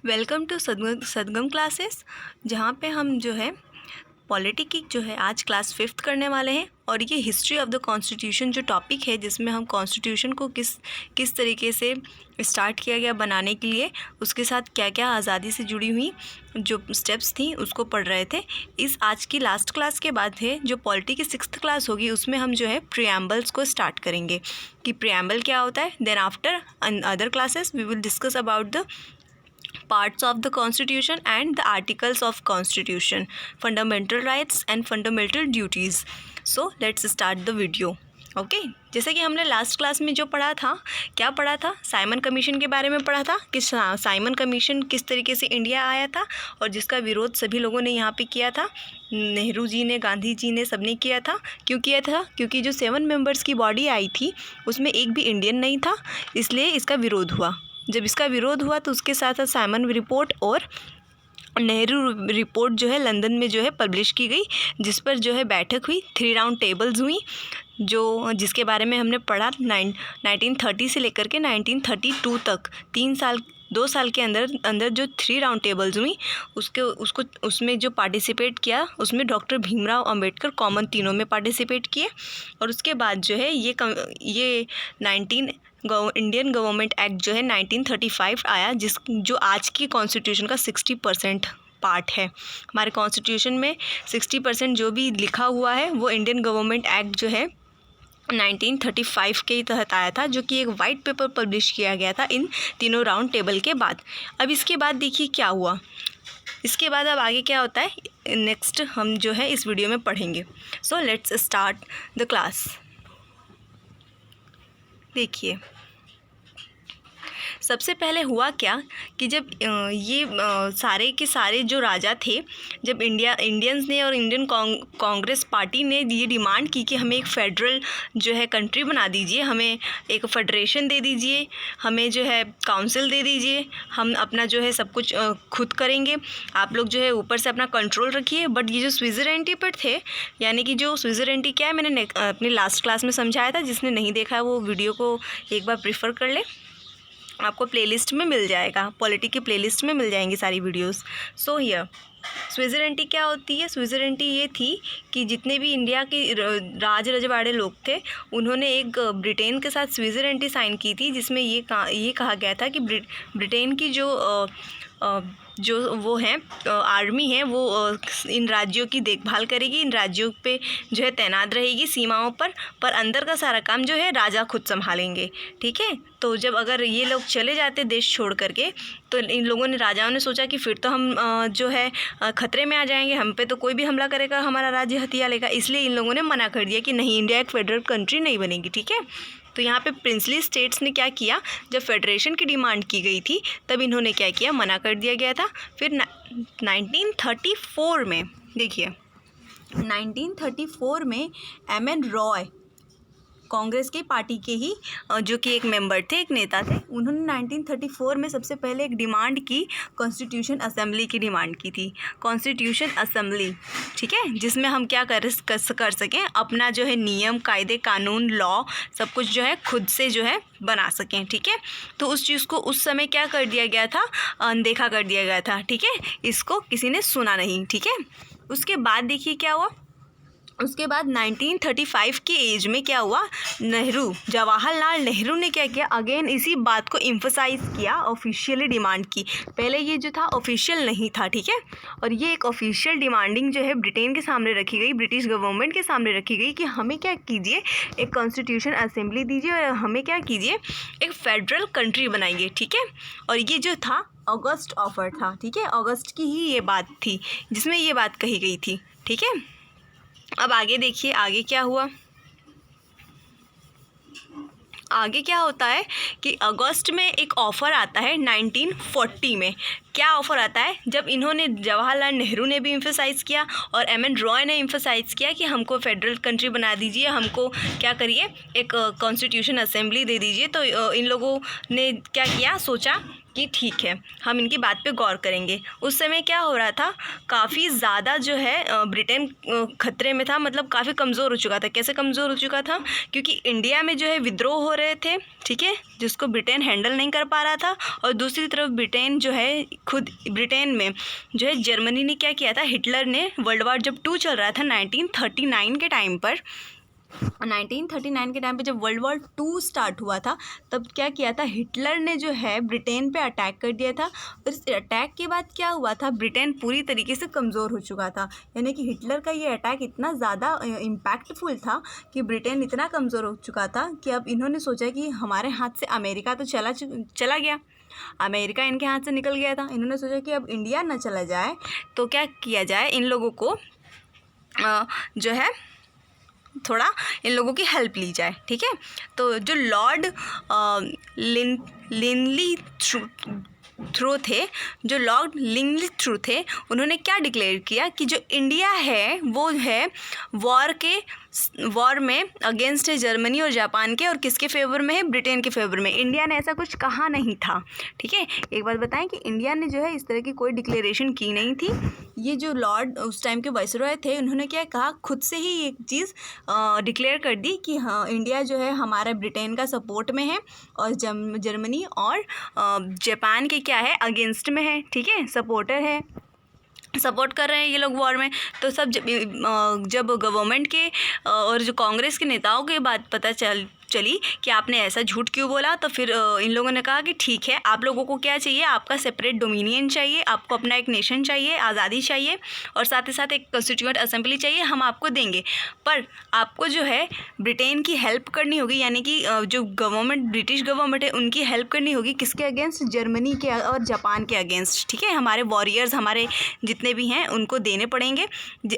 Welcome to सदगम classes, जहाँ पे हम जो है पॉलिटी की जो है आज क्लास 5th करने वाले हैं। और ये हिस्ट्री ऑफ द कॉन्स्टिट्यूशन जो टॉपिक है, जिसमें हम कॉन्स्टिट्यूशन को किस तरीके से स्टार्ट किया गया बनाने के लिए, उसके साथ क्या क्या आज़ादी से जुड़ी हुई जो स्टेप्स थी उसको पढ़ रहे थे। इस आज की लास्ट क्लास के बाद है जो पॉलिटी की 6th क्लास होगी, उसमें हम जो है प्रीएम्बल्स को स्टार्ट करेंगे कि प्रीएम्बल क्या होता है। Then after other classes we will discuss about the parts of the constitution and the articles of constitution, fundamental rights and fundamental duties. So let's start the video. Okay जैसे कि हमने last class में जो पढ़ा था, क्या पढ़ा था, साइमन कमीशन के बारे में पढ़ा था कि साइमन कमीशन किस तरीके से इंडिया आया था और जिसका विरोध सभी लोगों ने यहाँ पे किया था। नेहरू जी ने, गांधी जी ने, सबने किया था। क्यों किया था? क्योंकि जो 7 मेंबर्स की बॉडी आई थी उसमें एक भी इंडियन नहीं था, इसलिए इसका विरोध हुआ। जब इसका विरोध हुआ तो उसके साथ साथ साइमन रिपोर्ट और नेहरू रिपोर्ट जो है लंदन में जो है पब्लिश की गई, जिस पर जो है बैठक हुई, 3 राउंड टेबल्स हुई, जिसके बारे में हमने पढ़ा 1930 से लेकर के 1932 तक 2 साल के अंदर जो 3 राउंड टेबल्स हुई उसमें जो पार्टिसिपेट किया उसमें डॉक्टर भीमराव अंबेडकर कॉमन तीनों में पार्टिसिपेट किए। और उसके बाद जो है ये इंडियन गवर्नमेंट एक्ट जो है 1935 आया, जो आज की कॉन्स्टिट्यूशन का 60% पार्ट है। हमारे कॉन्स्टिट्यूशन में 60% जो भी लिखा हुआ है वो इंडियन गवर्नमेंट एक्ट जो है 1935 के तहत आया था, जो कि एक वाइट पेपर पब्लिश किया गया था इन तीनों राउंड टेबल के बाद। अब इसके बाद देखिए क्या हुआ, इसके बाद अब आगे क्या होता है नेक्स्ट हम जो है इस वीडियो में पढ़ेंगे। So let's start the class. देखिए सबसे पहले हुआ क्या कि जब ये सारे के सारे जो राजा थे, जब इंडियंस ने और इंडियन कांग्रेस पार्टी ने ये डिमांड की कि हमें एक फेडरल जो है कंट्री बना दीजिए, हमें एक फेडरेशन दे दीजिए, हमें जो है काउंसिल दे दीजिए, हम अपना जो है सब कुछ खुद करेंगे, आप लोग जो है ऊपर से अपना कंट्रोल रखिए। बट ये जो स्विट्ज़रलैंड पर थे, यानी कि जो स्विट्ज़रलैंड क्या है, मैंने अपनी लास्ट क्लास में समझाया था, जिसने नहीं देखा है वो वीडियो को एक बार प्रेफर कर ले, आपको प्लेलिस्ट में मिल जाएगा, पॉलिटी की प्लेलिस्ट में मिल जाएंगी सारी वीडियोस। सो हियर स्विट्ज़रलैंड क्या होती है? स्विट्ज़रलैंड ये थी कि जितने भी इंडिया के राज रजवाड़े लोग थे, उन्होंने एक ब्रिटेन के साथ स्विट्ज़रलैंड साइन की थी, जिसमें ये कहा गया था कि ब्रिटेन की जो वो हैं आर्मी है वो इन राज्यों की देखभाल करेगी, इन राज्यों पे जो है तैनात रहेगी सीमाओं पर अंदर का सारा काम जो है राजा खुद संभालेंगे। ठीक है, तो जब अगर ये लोग चले जाते देश छोड़ करके, तो इन लोगों ने, राजाओं ने सोचा कि फिर तो हम जो है ख़तरे में आ जाएंगे, हम पे तो कोई भी हमला करेगा, हमारा राज्य हथिया लेगा। इसलिए इन लोगों ने मना कर दिया कि नहीं, इंडिया एक फेडरल कंट्री नहीं बनेगी। ठीक है, तो यहाँ पे प्रिंसली स्टेट्स ने क्या किया, जब फेडरेशन की डिमांड की गई थी तब इन्होंने क्या किया, मना कर दिया गया था। फिर 1934 में देखिए 1934 में एम.एन. रॉय, कांग्रेस की पार्टी के ही जो कि एक मेंबर थे, एक नेता थे, उन्होंने 1934 में सबसे पहले एक डिमांड की, कॉन्स्टिट्यूशन असेंबली की डिमांड की थी। कॉन्स्टिट्यूशन असेंबली, ठीक है, जिसमें हम क्या कर सकें, अपना जो है नियम, कायदे, कानून, लॉ सब कुछ जो है खुद से जो है बना सकें। ठीक है, तो उस चीज़ को उस समय क्या कर दिया गया था, अनदेखा कर दिया गया था। ठीक है, इसको किसी ने सुना नहीं। ठीक है, उसके बाद देखिए क्या हुआ, उसके बाद 1935 की एज में क्या हुआ, जवाहरलाल नेहरू ने क्या किया, अगेन इसी बात को एम्फसाइज़ किया, ऑफिशियली डिमांड की। पहले ये जो था ऑफिशियल नहीं था। ठीक है, और ये एक ऑफिशियल डिमांडिंग जो है ब्रिटेन के सामने रखी गई, ब्रिटिश गवर्नमेंट के सामने रखी गई कि हमें क्या कीजिए, एक कॉन्स्टिट्यूशन असेंबली दीजिए और हमें क्या कीजिए, एक फेडरल कंट्री बनाइए। ठीक है, और ये जो था अगस्त ऑफर था। ठीक है, अगस्त की ही ये बात थी जिसमें ये बात कही गई थी। ठीक है, अब आगे देखिए आगे क्या हुआ। आगे क्या होता है कि अगस्त में एक ऑफ़र आता है 1940 में। क्या ऑफ़र आता है, जब इन्होंने, जवाहरलाल नेहरू ने भी एम्फसाइज़ किया और एम.एन. रॉय ने एम्फसाइज़ किया कि हमको फेडरल कंट्री बना दीजिए, हमको क्या करिए, एक कॉन्स्टिट्यूशन असेंबली दे दीजिए। तो इन लोगों ने क्या किया, सोचा कि ठीक है, हम इनकी बात पे गौर करेंगे। उस समय क्या हो रहा था, काफ़ी ज़्यादा जो है ब्रिटेन खतरे में था, मतलब काफ़ी कमज़ोर हो चुका था। कैसे कमज़ोर हो चुका था? क्योंकि इंडिया में जो है विद्रोह हो रहे थे, ठीक है, जिसको ब्रिटेन हैंडल नहीं कर पा रहा था। और दूसरी तरफ ब्रिटेन जो है, खुद ब्रिटेन में जो है जर्मनी ने क्या किया था, हिटलर ने वर्ल्ड वार जब 2 चल रहा था 1939 के टाइम पर, 1939 के टाइम पे जब वर्ल्ड वॉर 2 स्टार्ट हुआ था, तब क्या किया था, हिटलर ने जो है ब्रिटेन पे अटैक कर दिया था। और इस अटैक के बाद क्या हुआ था, ब्रिटेन पूरी तरीके से कमज़ोर हो चुका था। यानी कि हिटलर का ये अटैक इतना ज़्यादा इम्पैक्टफुल था कि ब्रिटेन इतना कमज़ोर हो चुका था कि अब इन्होंने सोचा कि हमारे हाथ से अमेरिका तो चला गया, अमेरिका इनके हाथ से निकल गया था। इन्होंने सोचा कि अब इंडिया ना चला जाए तो क्या किया जाए, इन लोगों को जो है थोड़ा इन लोगों की हेल्प ली जाए, ठीक है। तो जो लॉर्ड लिनली थ्रू थे, जो लॉर्ड लिनली थ्रू थे, उन्होंने क्या डिक्लेयर किया कि जो इंडिया है वो है वॉर में अगेंस्ट है जर्मनी और जापान के, और किसके फेवर में है, ब्रिटेन के फेवर में। इंडिया ने ऐसा कुछ कहा नहीं था, ठीक है। एक बात बताएं कि इंडिया ने जो है इस तरह की कोई डिक्लेरेशन की नहीं थी। ये जो लॉर्ड उस टाइम के वाइसरॉय थे, उन्होंने क्या कहा, खुद से ही एक चीज़ डिक्लेयर कर दी कि हाँ, इंडिया जो है हमारा ब्रिटेन का सपोर्ट में है और जर्मनी और जापान के क्या है, अगेंस्ट में है, ठीक है, सपोर्टर है, सपोर्ट कर रहे हैं ये लोग वॉर में। तो सब जब गवर्नमेंट के और जो कांग्रेस के नेताओं के बात पता चली कि आपने ऐसा झूठ क्यों बोला, तो फिर इन लोगों ने कहा कि ठीक है, आप लोगों को क्या चाहिए, आपका सेपरेट डोमिनियन चाहिए, आपको अपना एक नेशन चाहिए, आज़ादी चाहिए, और साथ ही साथ एक कॉन्स्टिट्यूएंट असेंबली चाहिए, हम आपको देंगे। पर आपको जो है ब्रिटेन की हेल्प करनी होगी, यानी कि जो गवर्नमेंट, ब्रिटिश गवर्नमेंट है, उनकी हेल्प करनी होगी। किसके अगेंस्ट? जर्मनी के और जापान के अगेंस्ट, ठीक है। हमारे वॉरियर्स, हमारे जितने भी हैं, उनको देने पड़ेंगे।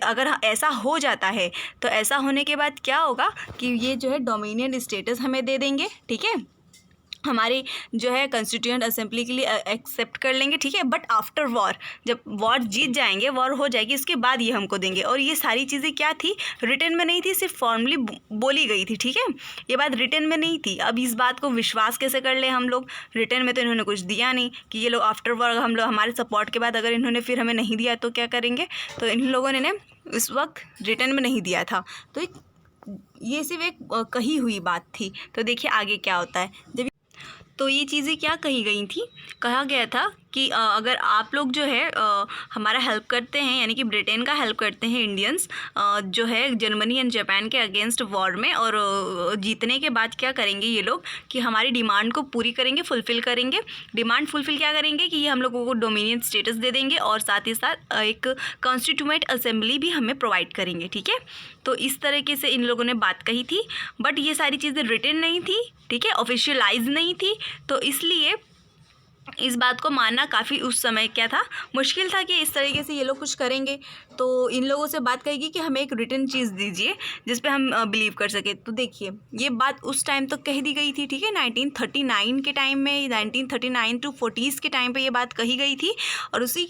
अगर ऐसा हो जाता है तो ऐसा होने के बाद क्या होगा कि ये जो है डोमिनियन स्टेटस हमें दे देंगे, ठीक है, हमारी जो है कॉन्स्टिट्यूएंट असेंबली के लिए एक्सेप्ट कर लेंगे, ठीक है। बट आफ्टर वॉर, जब वॉर जीत जाएंगे, वॉर हो जाएगी, उसके बाद ये हमको देंगे। और ये सारी चीज़ें क्या थी, रिटन में नहीं थी, सिर्फ फॉर्मली बोली गई थी, ठीक है। ये बात रिटन में नहीं थी। अब इस बात को विश्वास कैसे कर ले हम लोग, रिटन में तो इन्होंने कुछ दिया नहीं कि ये लोग आफ्टर वॉर हम लोग हमारे सपोर्ट के बाद अगर इन्होंने फिर हमें नहीं दिया तो क्या करेंगे। तो इन लोगों ने इस वक्त रिटन में नहीं दिया था। तो ये सिर्फ एक कही हुई बात थी। तो देखिए आगे क्या होता है। जब तो ये चीज़ें क्या कही गई थी, कहा गया था कि अगर आप लोग जो है हमारा हेल्प करते हैं, यानी कि ब्रिटेन का हेल्प करते हैं इंडियंस जो है जर्मनी एंड जापान के अगेंस्ट वॉर में, और जीतने के बाद क्या करेंगे ये लोग कि हमारी डिमांड को पूरी करेंगे, फुलफ़िल करेंगे। डिमांड फुलफ़िल क्या करेंगे कि ये हम लोगों को डोमिनियन स्टेटस दे देंगे, और साथ ही साथ एक कॉन्स्टिट्यूएंट असेंबली भी हमें प्रोवाइड करेंगे, ठीक है। तो इस तरीके से इन लोगों ने बात कही थी, बट ये सारी चीज़ें रिटन नहीं थी, ठीक है, ऑफिशियलाइज नहीं थी। तो इसलिए इस बात को मानना काफ़ी उस समय क्या था, मुश्किल था कि इस तरीके से ये लोग कुछ करेंगे। तो इन लोगों से बात कहेगी कि हमें एक रिटन चीज़ दीजिए जिस पे हम बिलीव कर सके। तो देखिए ये बात उस टाइम तो कह दी गई थी, ठीक है, 1939 के टाइम में, 1939 to 40s के टाइम पे ये बात कही गई थी। और उसी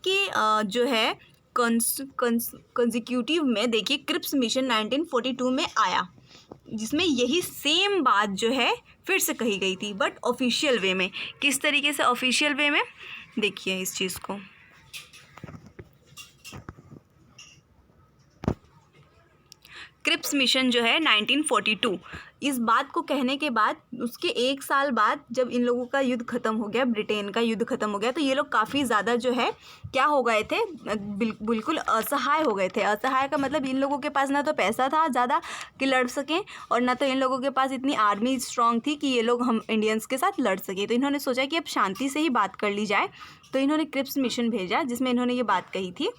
के जो है कंसेक्यूटिव में देखिए क्रिप्स मिशन 1942 में आया, जिसमें यही सेम बात जो है फिर से कही गई थी, बट ऑफिशियल वे में। किस तरीके से ऑफिशियल वे में, देखिए इस चीज़ को। क्रिप्स मिशन जो है 1942, इस बात को कहने के बाद उसके 1 साल बाद जब इन लोगों का युद्ध ख़त्म हो गया, ब्रिटेन का युद्ध ख़त्म हो गया, तो ये लोग काफ़ी ज़्यादा जो है क्या हो गए थे, बिल्कुल असहाय हो गए थे। असहाय का मतलब इन लोगों के पास ना तो पैसा था ज़्यादा कि लड़ सकें, और ना तो इन लोगों के पास इतनी आर्मी स्ट्रांग थी कि ये लोग हम इंडियंस के साथ लड़ सकें। तो इन्होंने सोचा कि अब शांति से ही बात कर ली जाए। तो इन्होंने क्रिप्स मिशन भेजा जिसमें इन्होंने ये बात कही थी।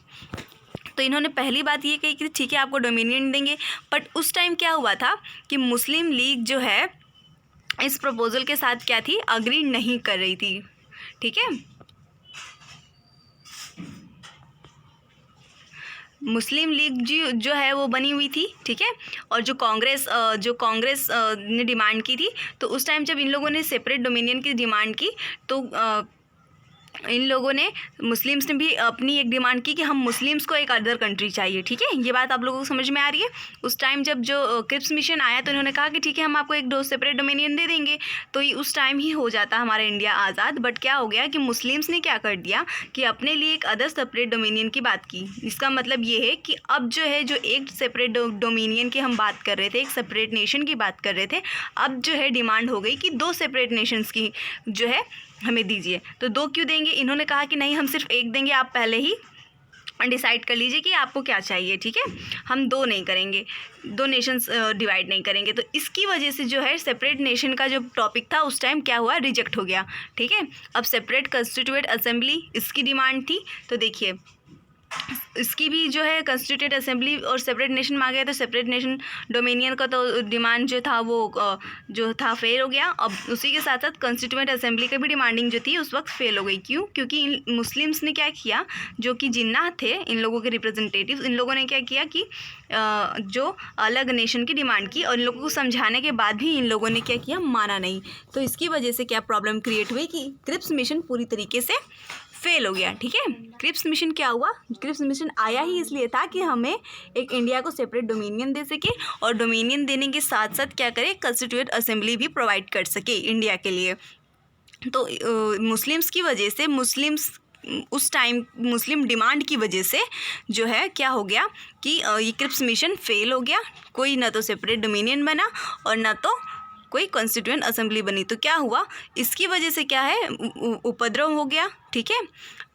तो इन्होंने पहली बात ये कही कि ठीक है आपको डोमिनियन देंगे, बट उस टाइम क्या हुआ था कि मुस्लिम लीग जो है इस प्रपोज़ल के साथ क्या थी, अग्री नहीं कर रही थी, ठीक है। मुस्लिम लीग जो है वो बनी हुई थी, ठीक है। और जो कांग्रेस ने डिमांड की थी, तो उस टाइम जब इन लोगों ने सेपरेट डोमिनियन की डिमांड की, तो इन लोगों ने, मुस्लिम्स ने भी अपनी एक डिमांड की कि हम मुस्लिम्स को एक अदर कंट्री चाहिए, ठीक है। ये बात आप लोगों को समझ में आ रही है। उस टाइम जब जो क्रिप्स मिशन आया तो इन्होंने कहा कि ठीक है हम आपको एक दो सेपरेट डोमिनियन दे देंगे, तो उस टाइम ही हो जाता हमारा इंडिया आज़ाद। बट क्या हो गया कि मुस्लिम्स ने क्या कर दिया कि अपने लिए एक अदर सेपरेट डोमिनियन की बात की। इसका मतलब ये है कि अब जो है, जो एक सेपरेट डोमिनियन की हम बात कर रहे थे, एक सेपरेट नेशन की बात कर रहे थे, अब जो है डिमांड हो गई कि दो सेपरेट नेशंस की जो है हमें दीजिए। तो दो क्यों देंगे? इन्होंने कहा कि नहीं हम सिर्फ एक देंगे, आप पहले ही डिसाइड कर लीजिए कि आपको क्या चाहिए, ठीक है। हम दो नहीं करेंगे, दो नेशंस डिवाइड नहीं करेंगे। तो इसकी वजह से जो है सेपरेट नेशन का जो टॉपिक था उस टाइम क्या हुआ, रिजेक्ट हो गया, ठीक है। अब सेपरेट कंस्टिट्यूएंट असेंबली इसकी डिमांड थी। तो देखिए इसकी भी जो है कंस्टिट्यूटेड असेंबली और सेपरेट नेशन मांग गया, तो सेपरेट नेशन डोमिनियन का तो डिमांड जो था वो जो था फेल हो गया। अब उसी के साथ साथ कंस्टिट्यूएंट असेंबली का भी डिमांडिंग जो थी उस वक्त फेल हो गई। क्यों? क्योंकि इन मुस्लिम्स ने क्या किया, जो कि जिन्ना थे इन लोगों के रिप्रेजेंटेटिव, इन लोगों ने क्या किया कि जो अलग नेशन की डिमांड की, और इन लोगों को समझाने के बाद भी इन लोगों ने क्या किया, माना नहीं। तो इसकी वजह से क्या प्रॉब्लम क्रिएट हुई कि क्रिप्स मिशन पूरी तरीके से फेल हो गया, ठीक है। क्रिप्स मिशन क्या हुआ, क्रिप्स मिशन आया ही इसलिए था कि हमें एक इंडिया को सेपरेट डोमिनियन दे सके, और डोमिनियन देने के साथ साथ क्या करे, कंस्टिट्यूएंट असेंबली भी प्रोवाइड कर सके इंडिया के लिए। तो मुस्लिम्स की वजह से, मुस्लिम्स उस टाइम मुस्लिम डिमांड की वजह से जो है क्या हो गया कि ये क्रिप्स मिशन फेल हो गया। कोई ना तो सेपरेट डोमिनियन बना और ना तो कोई कॉन्स्टिट्यूएंट असेंबली बनी। तो क्या हुआ, इसकी वजह से क्या है, उपद्रव हो गया, ठीक है।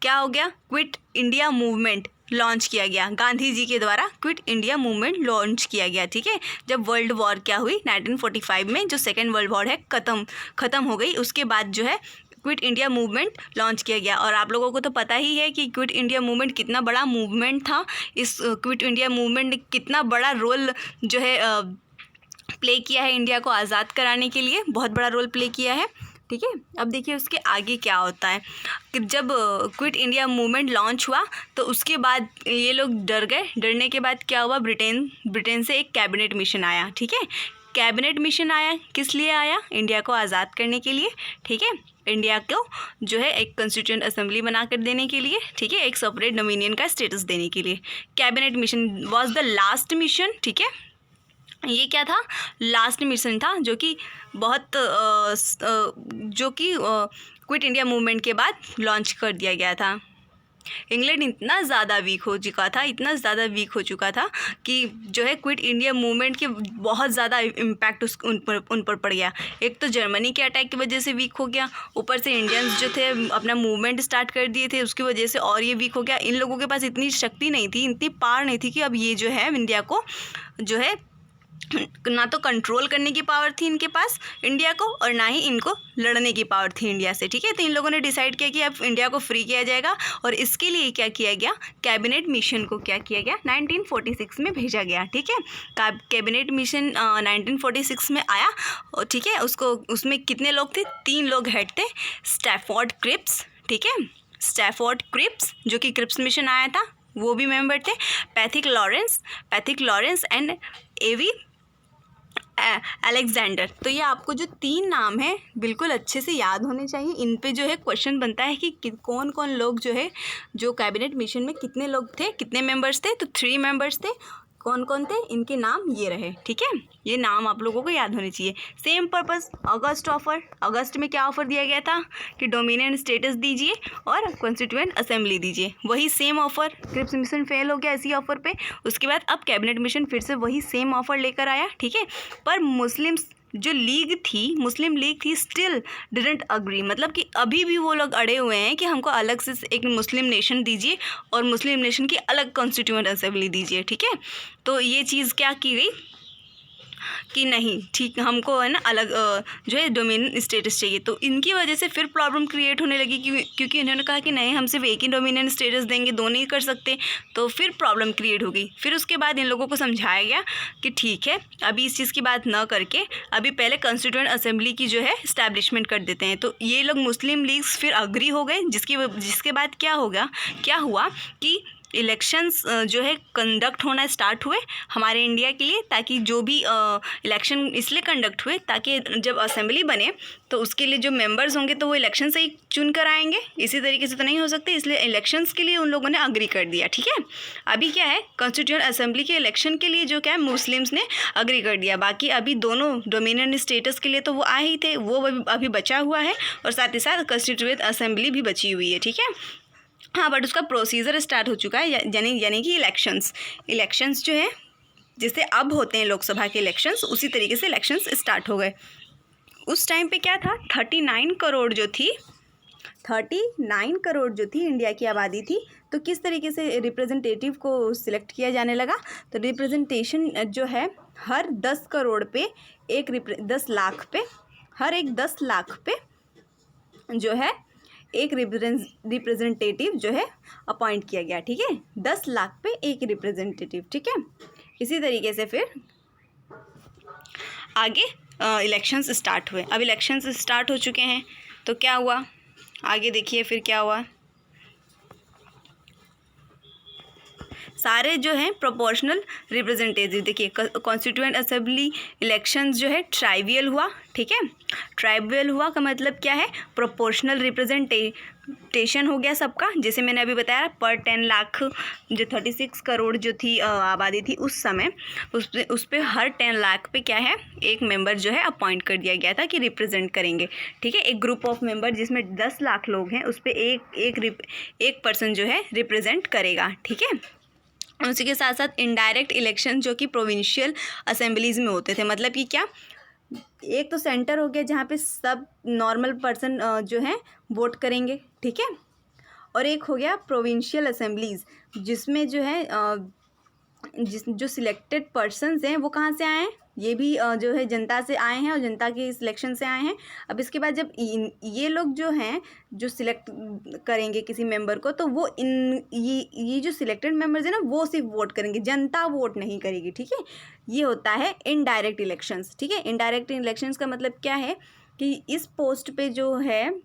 क्या हो गया, क्विट इंडिया मूवमेंट लॉन्च किया गया, गांधी जी के द्वारा क्विट इंडिया मूवमेंट लॉन्च किया गया, ठीक है। जब वर्ल्ड वॉर क्या हुई 1945 में, जो सेकेंड वर्ल्ड वॉर है ख़त्म हो गई, उसके बाद जो है क्विट इंडिया मूवमेंट लॉन्च किया गया। और आप लोगों को तो पता ही है कि क्विट इंडिया मूवमेंट कितना बड़ा मूवमेंट था। इस क्विट इंडिया मूवमेंट ने कितना बड़ा रोल जो है प्ले किया है इंडिया को आज़ाद कराने के लिए, बहुत बड़ा रोल प्ले किया है, ठीक है। अब देखिए उसके आगे क्या होता है कि जब क्विट इंडिया मूवमेंट लॉन्च हुआ तो उसके बाद ये लोग डर गए। डरने के बाद क्या हुआ, ब्रिटेन से एक कैबिनेट मिशन आया, ठीक है। कैबिनेट मिशन आया किस लिए आया, इंडिया को आज़ाद करने के लिए, ठीक है। इंडिया को जो है एक कॉन्स्टिट्यूएंट असेंबली बना कर देने के लिए, ठीक है, एक सेपरेट डोमिनियन का स्टेटस देने के लिए। Cabinet mission was the last mission, ठीक है। ये क्या था, लास्ट मिशन था, जो कि बहुत क्विट इंडिया मूवमेंट के बाद लॉन्च कर दिया गया था। इंग्लैंड इतना ज़्यादा वीक हो चुका था, इतना ज़्यादा वीक हो चुका था कि जो है क्विट इंडिया मूवमेंट के बहुत ज़्यादा इम्पैक्ट उन पर पड़ गया। एक तो जर्मनी के अटैक की वजह से वीक हो गया, ऊपर से इंडियंस जो थे अपना मूवमेंट स्टार्ट कर दिए थे, उसकी वजह से और ये वीक हो गया। इन लोगों के पास इतनी शक्ति नहीं थी, इतनी पावर नहीं थी कि अब ये जो है इंडिया को जो है ना तो कंट्रोल करने की पावर थी इनके पास इंडिया को, और ना ही इनको लड़ने की पावर थी इंडिया से, ठीक है। तो इन लोगों ने डिसाइड किया कि अब इंडिया को फ्री किया जाएगा, और इसके लिए क्या किया गया, कैबिनेट मिशन को क्या किया गया, 1946 में भेजा गया, ठीक है। कैबिनेट मिशन 1946 में आया, और ठीक है, उसमें कितने लोग थे, 3 लोग हेड थे। स्टैफोर्ड क्रिप्स, ठीक है, स्टैफोर्ड क्रिप्स जो कि क्रिप्स मिशन आया था वो भी मेंबर थे। Pethick Lawrence and AV Alexander. तो ये आपको जो 3 नाम है बिल्कुल अच्छे से याद होने चाहिए। इन पे जो है क्वेश्चन बनता है कि कौन कौन लोग जो है, जो कैबिनेट मिशन में कितने लोग थे, कितने मेंबर्स थे, तो 3 मेंबर्स थे। कौन कौन थे, इनके नाम ये रहे, ठीक है। ये नाम आप लोगों को याद होने चाहिए। सेम पर्पस, अगस्त में क्या ऑफ़र दिया गया था कि डोमिनियन स्टेटस दीजिए और कॉन्स्टिट्यूएंट असेंबली दीजिए। वही same offer, Cripps mission fail हो गया इसी ऑफ़र पे। उसके बाद अब कैबिनेट मिशन फिर से वही सेम ऑफ़र लेकर आया, ठीक है। पर मुस्लिम लीग थी स्टिल डिडंट अग्री, मतलब कि अभी भी वो लोग अड़े हुए हैं कि हमको अलग से एक मुस्लिम नेशन दीजिए और मुस्लिम नेशन की अलग कॉन्स्टिट्यूएंट असेंबली दीजिए, ठीक है। तो ये चीज़ क्या की गई कि नहीं, ठीक, हमको है ना अलग जो है डोमिनियन स्टेटस चाहिए। तो इनकी वजह से फिर प्रॉब्लम क्रिएट होने लगी क्योंकि इन्होंने कहा कि नहीं, हम सिर्फ एक ही डोमिनियन स्टेटस देंगे, 2 नहीं कर सकते। तो फिर प्रॉब्लम क्रिएट हो गई। फिर उसके बाद इन लोगों को समझाया गया कि ठीक है, अभी इस चीज़ की बात न करके अभी पहले कॉन्स्टिट्यूएंट असेंबली की जो है इस्टेब्लिशमेंट कर देते हैं। तो ये लोग मुस्लिम लीग्स फिर अग्री हो गए, जिसके बाद क्या हुआ कि इलेक्शंस जो है कंडक्ट होना स्टार्ट हुए हमारे इंडिया के लिए, ताकि जो भी इलेक्शन इसलिए कंडक्ट हुए ताकि जब असेंबली बने तो उसके लिए जो मेंबर्स होंगे तो वो इलेक्शन से ही चुन कर आएंगे, इसी तरीके से तो नहीं हो सकते, इसलिए इलेक्शंस के लिए उन लोगों ने अग्री कर दिया। ठीक है, अभी क्या है, कॉन्स्टिट्यूएंट असेंबली के इलेक्शन के लिए जो क्या है मुस्लिम्स ने अग्री कर दिया। बाकी अभी दोनों डोमिनियन स्टेटस के लिए तो वो आए ही थे, वो अभी बचा हुआ है, और साथ ही साथ कॉन्स्टिट्यूएंट असेंबली भी बची हुई है। ठीक है, हाँ, बट उसका प्रोसीजर स्टार्ट हो चुका है, यानी कि इलेक्शंस जो है जैसे अब होते हैं लोकसभा के इलेक्शंस, उसी तरीके से इलेक्शंस स्टार्ट हो गए। उस टाइम पे क्या था, 39 करोड़ जो थी इंडिया की आबादी थी, तो किस तरीके से रिप्रेजेंटेटिव को सिलेक्ट किया जाने लगा। तो रिप्रेजेंटेशन जो है हर 10 करोड़ पे 10 लाख पे, हर एक 10 लाख पे जो है एक रिप्रेजेंटेटिव जो है अपॉइंट किया गया। ठीक है, 10 लाख पे एक रिप्रेजेंटेटिव। ठीक है, इसी तरीके से फिर आगे इलेक्शंस स्टार्ट हुए। अब इलेक्शंस स्टार्ट हो चुके हैं तो क्या हुआ, आगे देखिए फिर क्या हुआ। सारे जो हैं प्रोपोर्शनल रिप्रेजेंटेटिव, देखिए कॉन्स्टिट्यूएंट असेंबली इलेक्शंस जो है ट्राइवियल हुआ। ठीक है, ट्राइवियल हुआ का मतलब क्या है, प्रोपोर्शनल रिप्रेजेंटेशन हो गया सबका, जैसे मैंने अभी बताया पर 10 लाख जो 36 करोड़ जो थी आबादी थी उस समय, उस पे हर 10 लाख पे क्या है एक मेंबर जो है अपॉइंट कर दिया गया था कि रिप्रेजेंट करेंगे। ठीक है, एक ग्रुप ऑफ मेंबर जिसमें 10 लाख लोग हैं उस पर एक पर्सन जो है रिप्रेजेंट करेगा। ठीक है, उसी के साथ साथ इनडायरेक्ट इलेक्शन जो कि प्रोविंशियल असेंबलीज़ में होते थे, मतलब कि क्या, एक तो सेंटर हो गया जहाँ पे सब नॉर्मल पर्सन जो हैं वोट करेंगे। ठीक है, और एक हो गया प्रोविंशियल असेंबलीज़ जिसमें जो है जो सिलेक्टेड पर्सन्स हैं वो कहाँ से आए हैं, ये भी जो है जनता से आए हैं और जनता के सिलेक्शन से आए हैं। अब इसके बाद जब ये लोग जो हैं जो सिलेक्ट करेंगे किसी मेंबर को, तो वो ये जो सिलेक्टेड मेंबर्स हैं ना वो सिर्फ वोट करेंगे, जनता वोट नहीं करेगी। ठीक है, ये होता है इनडायरेक्ट इलेक्शंस। ठीक है, इनडायरेक्ट इलेक्शंस का मतलब क्या है कि इस पोस्ट पे जो है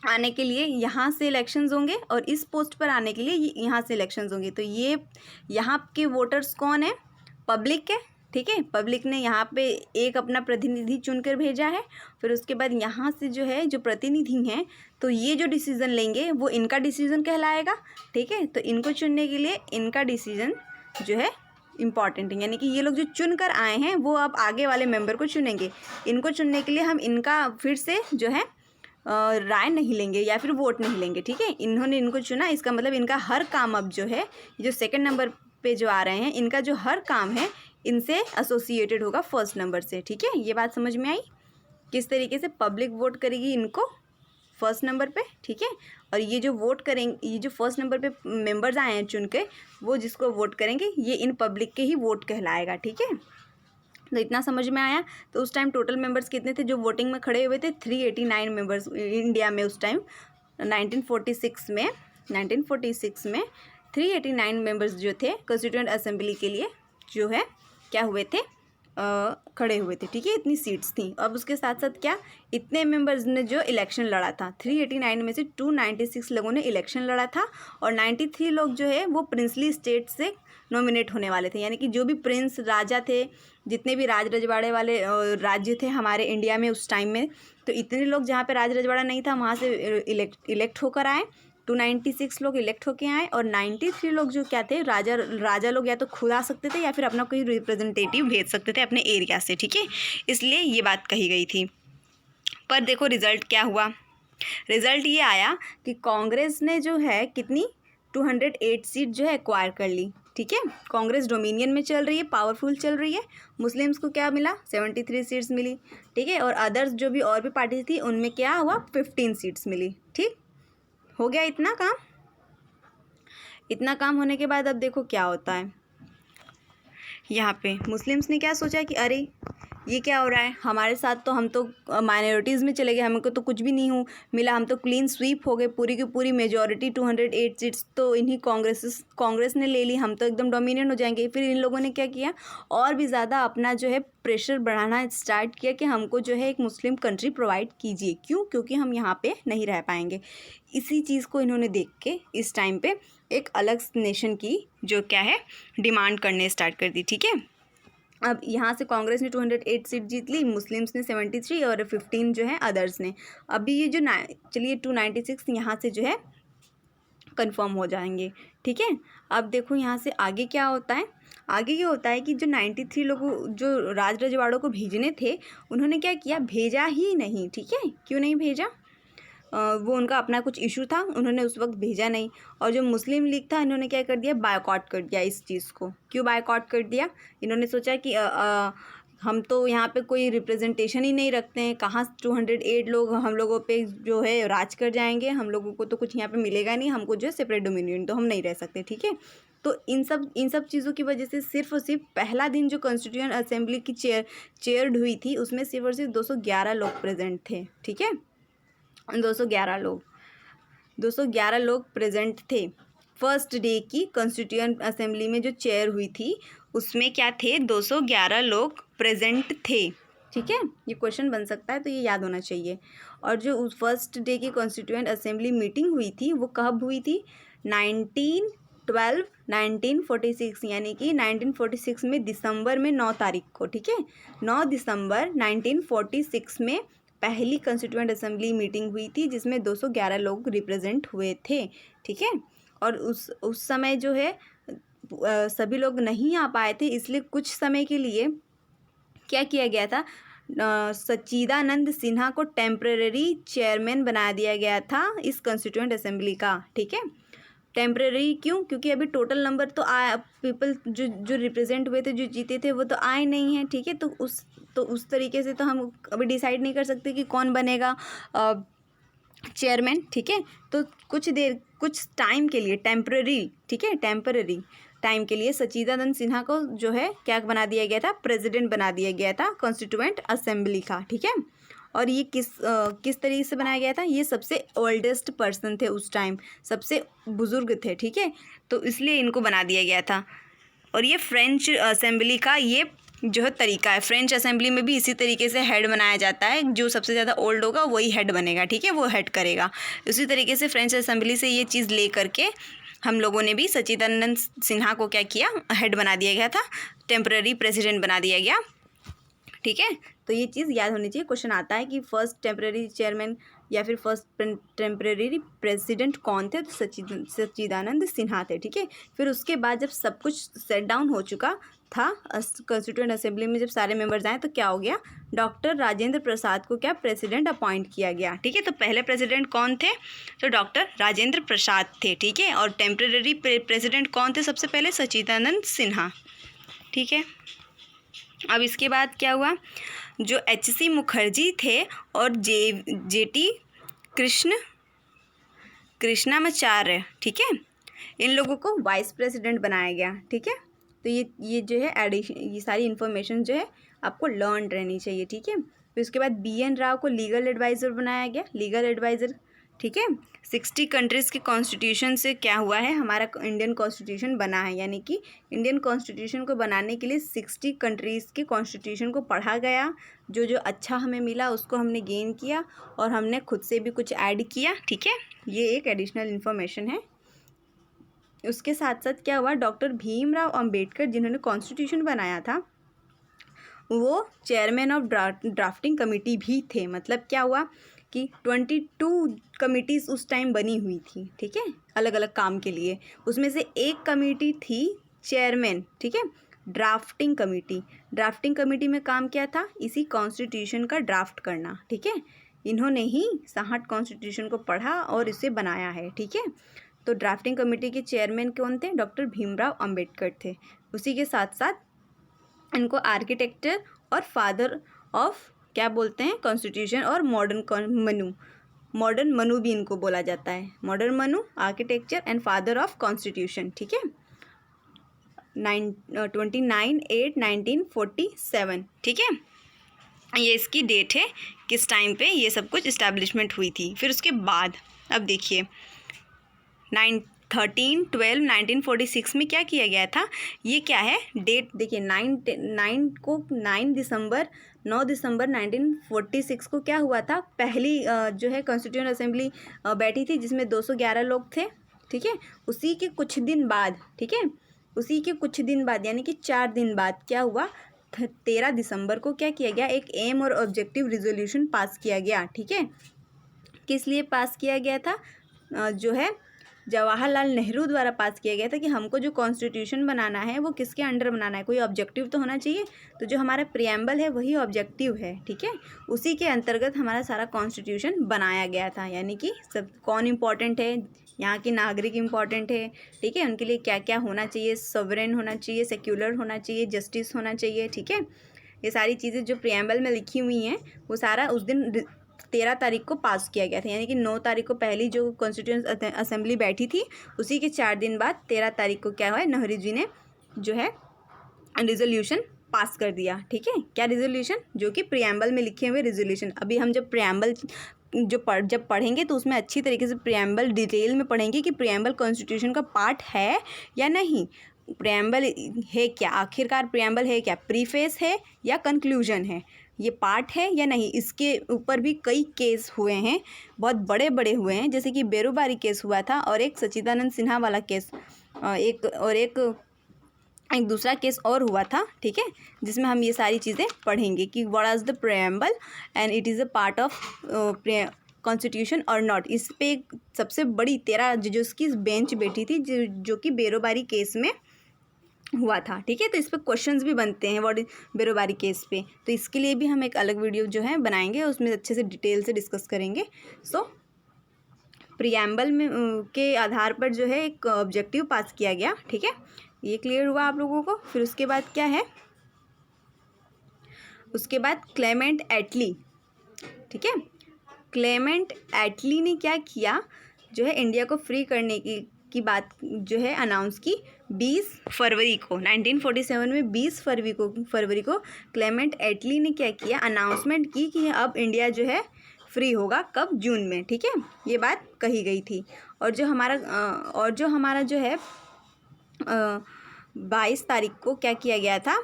आने के लिए यहाँ से इलेक्शंस होंगे और इस पोस्ट पर आने के लिए यहाँ से इलेक्शंस होंगे। तो ये यहाँ के वोटर्स कौन है, पब्लिक है। ठीक है, पब्लिक ने यहाँ पे एक अपना प्रतिनिधि चुनकर भेजा है, फिर उसके बाद यहाँ से जो है जो प्रतिनिधि हैं तो ये जो डिसीज़न लेंगे वो इनका डिसीज़न कहलाएगा। ठीक है, तो इनको चुनने के लिए इनका डिसीज़न जो है इम्पॉर्टेंट है, यानी कि ये लोग जो चुन कर आए हैं वो अब आगे वाले मेंबर को चुनेंगे। इनको चुनने के लिए हम इनका फिर से जो है राय नहीं लेंगे या फिर वोट नहीं लेंगे। ठीक है, इन्होंने इनको चुना, इसका मतलब इनका हर काम अब जो है जो सेकंड नंबर पे जो आ रहे हैं इनका जो हर काम है इनसे एसोसिएटेड होगा फर्स्ट नंबर से। ठीक है, ये बात समझ में आई किस तरीके से पब्लिक वोट करेगी इनको फर्स्ट नंबर पे। ठीक है, और ये जो वोट करेंगे, ये जो फर्स्ट नंबर पे मेंबर्स आए हैं चुन के, वो जिसको वोट करेंगे ये इन पब्लिक के ही वोट कहलाएगा। ठीक है, तो इतना समझ में आया। तो उस टाइम टोटल मेंबर्स कितने थे जो वोटिंग में खड़े हुए थे, 389 मेंबर्स इंडिया में उस टाइम 1946 में 389 मेंबर्स जो थे कॉन्स्टिट्यूएंट असेंबली के लिए जो है क्या हुए थे, खड़े हुए थे। ठीक है, इतनी सीट्स थी। अब उसके साथ साथ क्या, इतने मेंबर्स ने जो इलेक्शन लड़ा था, 389 में से 296 लोगों ने इलेक्शन लड़ा था और 93 लोग जो है वो प्रिंसली स्टेट से नॉमिनेट होने वाले थे, यानी कि जो भी प्रिंस राजा थे, जितने भी राज रजवाड़े वाले राज्य थे हमारे इंडिया में उस टाइम में, तो इतने लोग जहाँ पे राज रजवाड़ा नहीं था वहाँ से इलेक्ट होकर आए। 296 लोग इलेक्ट होके आए और 93 लोग जो क्या थे, राजा लोग या तो खुद आ सकते थे या फिर अपना कोई रिप्रेजेंटेटिव भेज सकते थे अपने एरिया से। ठीक है, इसलिए ये बात कही गई थी। पर देखो रिज़ल्ट क्या हुआ, रिज़ल्ट ये आया कि कांग्रेस ने जो है कितनी 208 सीट जो है एक्वायर कर ली। ठीक है, कांग्रेस डोमिनियन में चल रही है, पावरफुल चल रही है। मुस्लिम्स को क्या मिला, 73 सीट्स मिली। ठीक है, और अदर्स जो भी और भी पार्टी थी उनमें क्या हुआ, 15 सीट्स मिली। ठीक हो गया इतना काम। इतना काम होने के बाद अब देखो क्या होता है, यहाँ पे मुस्लिम्स ने क्या सोचा कि अरे ये क्या हो रहा है हमारे साथ, तो हम तो माइनॉरिटीज़ में चले गए, हमको तो कुछ भी नहीं मिला, हम तो क्लीन स्वीप हो गए, पूरी की पूरी मेजॉरिटी 208 सीट्स तो इन्हीं कांग्रेस ने ले ली, हम तो एकदम डोमिनेट हो जाएंगे। फिर इन लोगों ने क्या किया, और भी ज़्यादा अपना जो है प्रेशर बढ़ाना स्टार्ट किया कि हमको जो है एक मुस्लिम कंट्री प्रोवाइड कीजिए। क्यों? क्योंकि हम यहाँ पे नहीं रह पाएंगे। इसी चीज़ को इन्होंने देख के इस टाइम पे एक अलग नेशन की जो क्या है डिमांड करने स्टार्ट कर दी। ठीक है, अब यहाँ से कांग्रेस ने 208 सीट जीत ली, मुस्लिम्स ने 73 और 15 जो है अदर्स ने। अभी ये जो चलिए 296 यहाँ से जो है कंफर्म हो जाएंगे। ठीक है, अब देखो यहाँ से आगे क्या होता है। आगे ये होता है कि जो 93 लोगों जो रजवाड़ों को भेजने थे, उन्होंने क्या किया, भेजा ही नहीं। ठीक है, क्यों नहीं भेजा? वो उनका अपना कुछ इशू था, उन्होंने उस वक्त भेजा नहीं। और जो मुस्लिम लीग था, इन्होंने क्या कर दिया, बायकॉट कर दिया इस चीज़ को। क्यों बायकॉट कर दिया? इन्होंने सोचा कि हम तो यहाँ पे कोई रिप्रेजेंटेशन ही नहीं रखते हैं, कहाँ 208 लोग हम लोगों पे जो है राज कर जाएंगे, हम लोगों को तो कुछ यहाँ पे मिलेगा नहीं, हमको जो है सेपरेट डोमिनियन, तो हम नहीं रह सकते। ठीक है, तो इन सब चीज़ों की वजह से सिर्फ और सिर्फ पहला दिन जो कॉन्स्टिट्यूएंट असेंबली की चेयर्ड हुई थी, उसमें सिर्फ और सिर्फ 211 लोग प्रेजेंट थे। ठीक है, 211 लोग प्रेजेंट थे। फर्स्ट डे की कॉन्स्टिट्यूएंट असेंबली में जो चेयर हुई थी, उसमें क्या थे, 211 लोग प्रेजेंट थे। ठीक है, ये क्वेश्चन बन सकता है, तो ये याद होना चाहिए। और जो उस फर्स्ट डे की कॉन्स्टिट्यूएंट असेंबली मीटिंग हुई थी, वो कब हुई थी, 1946, यानी कि 1946 में दिसंबर में 9 तारीख को। ठीक है, 9 दिसंबर 1946 में पहली कॉन्स्टिट्यूएंट असेंबली मीटिंग हुई थी, जिसमें 211 लोग रिप्रेजेंट हुए थे। ठीक है, और उस समय जो है सभी लोग नहीं आ पाए थे, इसलिए कुछ समय के लिए क्या किया गया था, सच्चिदानंद सिन्हा को टेम्परेरी चेयरमैन बना दिया गया था इस कॉन्स्टिट्यूएंट असेंबली का। ठीक है, टेम्परेरी क्यों? क्योंकि अभी टोटल नंबर तो पीपल जो रिप्रेजेंट हुए थे, जो जीते थे, वो तो आए नहीं हैं। ठीक है, तो उस तरीके से तो हम अभी डिसाइड नहीं कर सकते कि कौन बनेगा चेयरमैन। ठीक है, तो कुछ टाइम के लिए टेम्परेरी, ठीक है, टेम्परेरी टाइम के लिए सच्चिदानंद सिन्हा को जो है क्या बना दिया गया था, प्रेसिडेंट बना दिया गया था कॉन्स्टिट्यूएंट असेंबली का। ठीक है, और ये किस तरीके से बनाया गया था, ये सबसे ओल्डेस्ट पर्सन थे उस टाइम, सबसे बुजुर्ग थे। ठीक है, तो इसलिए इनको बना दिया गया था। और ये फ्रेंच असेंबली का ये जो है तरीका है, फ्रेंच असेंबली में भी इसी तरीके से हेड बनाया जाता है, जो सबसे ज़्यादा ओल्ड होगा वही हेड बनेगा। ठीक है, वो हेड करेगा। इसी तरीके से फ्रेंच असेंबली से ये चीज़ ले करके हम लोगों ने भी सच्चिदानंद सिन्हा को क्या किया, हेड बना दिया गया था, टेम्पररी प्रेसिडेंट बना दिया गया। ठीक है, तो ये चीज़ याद होनी चाहिए। क्वेश्चन आता है कि फर्स्ट टेम्पररी चेयरमैन या फिर फर्स्ट टेम्पररी प्रेसिडेंट कौन थे, तो सच्चिदानंद सिन्हा थे। ठीक है, फिर उसके बाद जब सब कुछ सेट डाउन हो चुका था कॉन्स्टिट्यूएंट असेंबली में, जब सारे मेंबर्स आए, तो क्या हो गया, डॉक्टर राजेंद्र प्रसाद को क्या प्रेसिडेंट अपॉइंट किया गया। ठीक है, तो पहले प्रेसिडेंट कौन थे, तो डॉक्टर राजेंद्र प्रसाद थे। ठीक है, और टेम्पररी प्रेसिडेंट कौन थे सबसे पहले, सच्चिदानंद सिन्हा। ठीक है, अब इसके बाद क्या हुआ, जो HC मुखर्जी थे और JT कृष्णामाचार्य, ठीक है, इन लोगों को वाइस प्रेसिडेंट बनाया गया। ठीक है, तो ये जो है ये सारी इन्फॉर्मेशन जो है आपको लर्न रहनी चाहिए। ठीक है, फिर उसके बाद BN राव को लीगल एडवाइज़र बनाया गया, लीगल एडवाइज़र। ठीक है, 60 कंट्रीज़ के कॉन्स्टिट्यूशन से क्या हुआ है, हमारा इंडियन कॉन्स्टिट्यूशन बना है, यानी कि इंडियन कॉन्स्टिट्यूशन को बनाने के लिए 60 कंट्रीज़ के कॉन्स्टिट्यूशन को पढ़ा गया, जो अच्छा हमें मिला उसको हमने गेन किया, और हमने खुद से भी कुछ ऐड किया। ठीक है, ये एक एडिशनल इन्फॉर्मेशन है। उसके साथ साथ क्या हुआ, डॉक्टर भीमराव अंबेडकर जिन्होंने कॉन्स्टिट्यूशन बनाया था, वो चेयरमैन ऑफ ड्राफ्टिंग कमेटी भी थे। मतलब क्या हुआ कि 22 कमिटीज़ उस टाइम बनी हुई थी। ठीक है, अलग अलग काम के लिए, उसमें से एक कमेटी थी चेयरमैन। ठीक है, ड्राफ्टिंग कमेटी। ड्राफ्टिंग कमेटी में काम क्या था, इसी कॉन्स्टिट्यूशन का ड्राफ्ट करना। ठीक है, इन्होंने ही 60 कॉन्स्टिट्यूशन को पढ़ा और इसे बनाया है। ठीक है, तो ड्राफ्टिंग कमेटी के चेयरमैन कौन थे, डॉक्टर भीमराव अंबेडकर थे। उसी के साथ साथ इनको आर्किटेक्चर और फादर ऑफ क्या बोलते हैं, कॉन्स्टिट्यूशन और मॉडर्न मनु भी इनको बोला जाता है, modern Manu, architecture and father of constitution. ठीक है, 29/8/1947। ठीक है, ये इसकी डेट है किस टाइम पे ये सब कुछ इस्टेब्लिशमेंट हुई थी। फिर उसके बाद अब देखिए 1946 में क्या किया गया था, ये क्या है डेट देखिए 9 दिसंबर 1946 को क्या हुआ था, पहली जो है कॉन्स्टिट्यूएंट असेंबली बैठी थी जिसमें 211 लोग थे, ठीक है। उसी के कुछ दिन बाद, ठीक है, उसी के कुछ दिन बाद यानी कि 4 दिन बाद क्या हुआ, 13 दिसंबर को क्या किया गया, एक एम और ऑब्जेक्टिव रिजोल्यूशन पास किया गया, ठीक है। किस लिए पास किया गया था, जो है जवाहरलाल नेहरू द्वारा पास किया गया था कि हमको जो कॉन्स्टिट्यूशन बनाना है वो किसके अंडर बनाना है, कोई ऑब्जेक्टिव तो होना चाहिए। तो जो हमारा प्रियम्बल है वही ऑब्जेक्टिव है, ठीक है। उसी के अंतर्गत हमारा सारा कॉन्स्टिट्यूशन बनाया गया था, यानी कि सब कौन इम्पोर्टेंट है, यहाँ के नागरिक इम्पॉर्टेंट है, ठीक है, उनके लिए क्या क्या होना चाहिए, सॉवरेन होना चाहिए, सेक्युलर होना चाहिए, जस्टिस होना चाहिए, ठीक है। ये सारी चीज़ें जो प्रियम्बल में लिखी हुई हैं वो सारा उस दिन 13 तारीख को पास किया गया था, यानी कि 9 तारीख को पहली जो कॉन्स्टिट्यूएंट असेंबली बैठी थी उसी के 4 दिन बाद 13 तारीख को क्या हुआ, नेहरू जी ने जो है रिजोल्यूशन पास कर दिया, ठीक है। क्या रिजोल्यूशन, जो कि प्रियम्बल में लिखे हुए रिजोल्यूशन। अभी हम जब प्रियम्बल जब पढ़ेंगे तो उसमें अच्छी तरीके से प्रियम्बल डिटेल में पढ़ेंगे कि प्रियम्बल कॉन्स्टिट्यूशन का पार्ट है या नहीं, प्रियम्बल है क्या, आखिरकार प्रियम्बल है क्या, प्रीफेस है या कंक्लूजन है, ये पार्ट है या नहीं। इसके ऊपर भी कई केस हुए हैं, बहुत बड़े बड़े हुए हैं, जैसे कि बेरोबारी केस हुआ था और एक सच्चिदानंद सिन्हा वाला केस, एक दूसरा केस और हुआ था, ठीक है, जिसमें हम ये सारी चीज़ें पढ़ेंगे कि what is the preamble and it is a part of constitution और नॉट। इस पे सबसे बड़ी 13 जजेस की बेंच बैठी थी जो कि बेरोबारी केस में हुआ था, ठीक है। तो इस पर क्वेश्चंस भी बनते हैं व्हाट इज बेरोबारी केस पे, तो इसके लिए भी हम एक अलग वीडियो जो है बनाएंगे, उसमें अच्छे से डिटेल से डिस्कस करेंगे। सो प्रियम्बल में के आधार पर जो है एक ऑब्जेक्टिव पास किया गया, ठीक है, ये क्लियर हुआ आप लोगों को। फिर उसके बाद क्या है, उसके बाद क्लेमेंट एटली, ठीक है, क्लेमेंट एटली ने क्या किया, जो है इंडिया को फ्री करने की बात जो है अनाउंस की 20 फरवरी को, 1947 में 20 फरवरी को क्लेमेंट एटली ने क्या किया, अनाउंसमेंट की कि अब इंडिया जो है फ्री होगा, कब, जून में, ठीक है, ये बात कही गई थी। और जो हमारा जो है 22 तारीख को क्या किया गया था,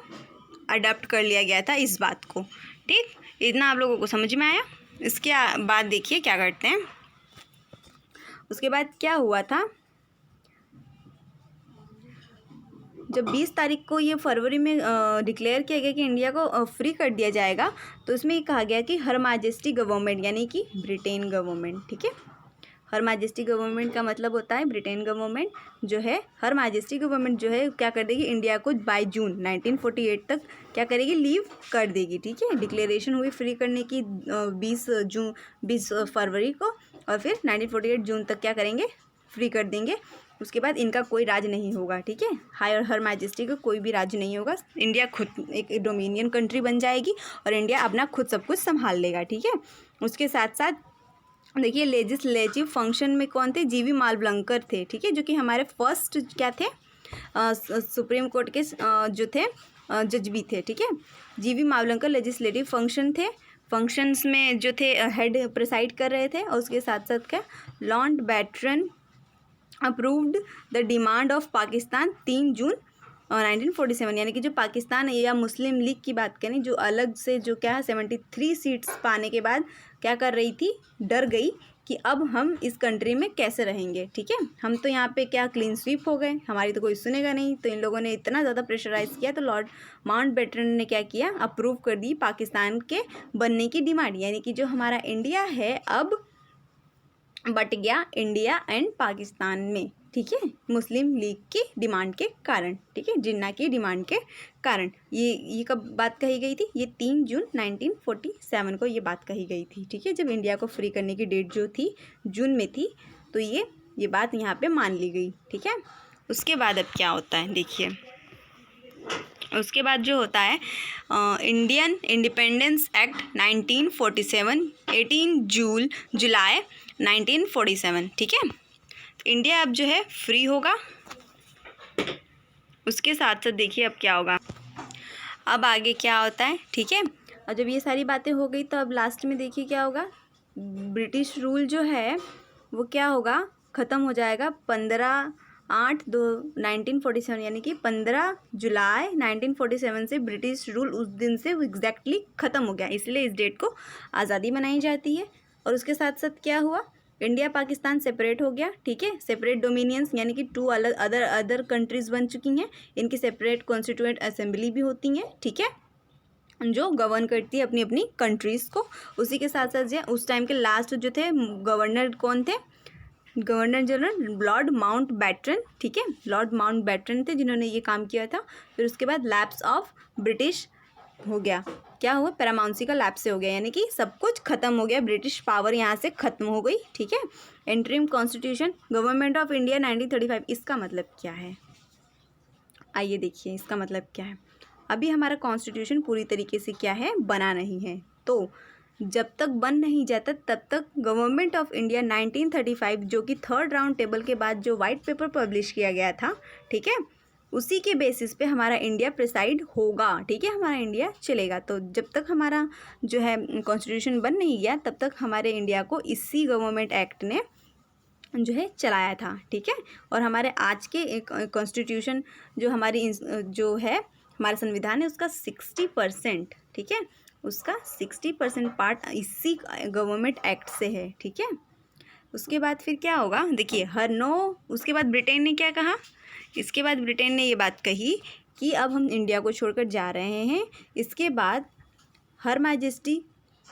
अडॉप्ट कर लिया गया था इस बात को, ठीक। इतना आप लोगों को समझ में आया। इसके बाद देखिए क्या करते हैं, उसके बाद क्या हुआ था, जब 20 तारीख को ये फरवरी में डिक्लेयर किया गया कि इंडिया को फ्री कर दिया जाएगा, तो इसमें ये कहा गया कि हर मैजेस्टी गवर्नमेंट यानी कि ब्रिटेन गवर्नमेंट, ठीक है, हर मैजेस्टी गवर्नमेंट का मतलब होता है ब्रिटेन गवर्नमेंट जो है, हर मैजेस्टी गवर्नमेंट जो है क्या कर देगी, इंडिया को बाय जून 1948 तक क्या करेगी, लीव कर देगी, ठीक है। डिक्लेरेशन हुई फ्री करने की 20 फरवरी को, और फिर 1948 जून तक क्या करेंगे, फ्री कर देंगे। उसके बाद इनका कोई राज नहीं होगा, ठीक है, हर मैजेस्टी का कोई भी राज नहीं होगा, इंडिया खुद एक डोमिनियन कंट्री बन जाएगी और इंडिया अपना खुद सब कुछ संभाल लेगा, ठीक है। उसके साथ साथ देखिए लेजिस्लेटिव फंक्शन में कौन थे, जीवी मालवलंकर थे, ठीक है, जो कि हमारे फर्स्ट क्या थे, सुप्रीम कोर्ट के जो थे जज भी थे, ठीक है। जीवी मालवलंकर लेजिस्लेटिव फंक्शन थे, फंक्शंस में जो थे हेड प्रिसाइड कर रहे थे। और उसके साथ साथ क्या, Lord Batten approved the demand of Pakistan 3 जून 1947, यानी कि जो पाकिस्तान या मुस्लिम लीग की बात करें, जो अलग से जो क्या 73 सीट्स पाने के बाद क्या कर रही थी, डर गई कि अब हम इस कंट्री में कैसे रहेंगे, ठीक है, हम तो यहाँ पे क्या क्लीन स्वीप हो गए, हमारी तो कोई सुनेगा नहीं। तो इन लोगों ने इतना ज़्यादा प्रेशराइज़ किया, तो लॉर्ड माउंटबेटन ने क्या किया, अप्रूव कर दी पाकिस्तान के बनने की डिमांड, यानी कि जो हमारा इंडिया है अब बट गया इंडिया एंड पाकिस्तान में, ठीक है, मुस्लिम लीग की डिमांड के कारण, ठीक है, जिन्ना की डिमांड के कारण। ये कब बात कही गई थी, ये 3 जून 1947 को ये बात कही गई थी, ठीक है, जब इंडिया को फ्री करने की डेट जो थी जून में थी, तो ये बात यहाँ पे मान ली गई, ठीक है। उसके बाद अब क्या होता है देखिए, उसके बाद जो होता है इंडियन इंडिपेंडेंस एक्ट 1947, 18 जुलाई 1947, ठीक है, इंडिया अब जो है फ्री होगा। उसके साथ साथ देखिए अब क्या होगा, अब आगे क्या होता है, ठीक है, और जब ये सारी बातें हो गई तो अब लास्ट में देखिए क्या होगा, ब्रिटिश रूल जो है वो क्या होगा, ख़त्म हो जाएगा 15/8/1947, यानी कि 15 जुलाई 1947 से ब्रिटिश रूल उस दिन से एग्जैक्टली ख़त्म हो गया, इसलिए इस डेट को आज़ादी मनाई जाती है। और उसके साथ साथ क्या हुआ, इंडिया पाकिस्तान सेपरेट हो गया, ठीक है, सेपरेट डोमिनियंस यानी कि 2 अलग अदर कंट्रीज़ बन चुकी हैं, इनकी सेपरेट कॉन्स्टिट्यूएंट असेंबली भी होती हैं, ठीक है, जो गवर्न करती है अपनी अपनी कंट्रीज़ को। उसी के साथ साथ जो उस टाइम के लास्ट जो थे गवर्नर कौन थे, governor general Lord Mountbatten, ठीक है, लॉर्ड माउंट बैटन थे जिन्होंने ये काम किया था। फिर उसके बाद लैप्स ऑफ ब्रिटिश हो गया, क्या हुआ, पैरामाउंसी का लैप्स से हो गया, यानी कि सब कुछ ख़त्म हो गया, ब्रिटिश पावर यहाँ से ख़त्म हो गई, ठीक है। Interim constitution government of India 1935, इसका मतलब क्या है, आइए देखिए इसका मतलब क्या है। अभी हमारा कॉन्स्टिट्यूशन पूरी तरीके से क्या है, बना नहीं है, तो जब तक बन नहीं जाता तब तक गवर्नमेंट ऑफ इंडिया 1935 जो कि 3rd राउंड टेबल के बाद जो वाइट पेपर पब्लिश किया गया था, ठीक है, उसी के बेसिस पे हमारा इंडिया प्रिसाइड होगा, ठीक है, हमारा इंडिया चलेगा। तो जब तक हमारा जो है कॉन्स्टिट्यूशन बन नहीं गया तब तक हमारे इंडिया को इसी गवर्नमेंट एक्ट ने जो है चलाया था, ठीक है। और हमारे आज के कॉन्स्टिट्यूशन जो हमारी जो है हमारा संविधान है उसका 60%, ठीक है, उसका 60% पार्ट इसी गवर्नमेंट एक्ट से है, ठीक है। उसके बाद फिर क्या होगा, देखिए उसके बाद ब्रिटेन ने क्या कहा, इसके बाद ब्रिटेन ने ये बात कही कि अब हम इंडिया को छोड़कर जा रहे हैं, इसके बाद हर मैजेस्टी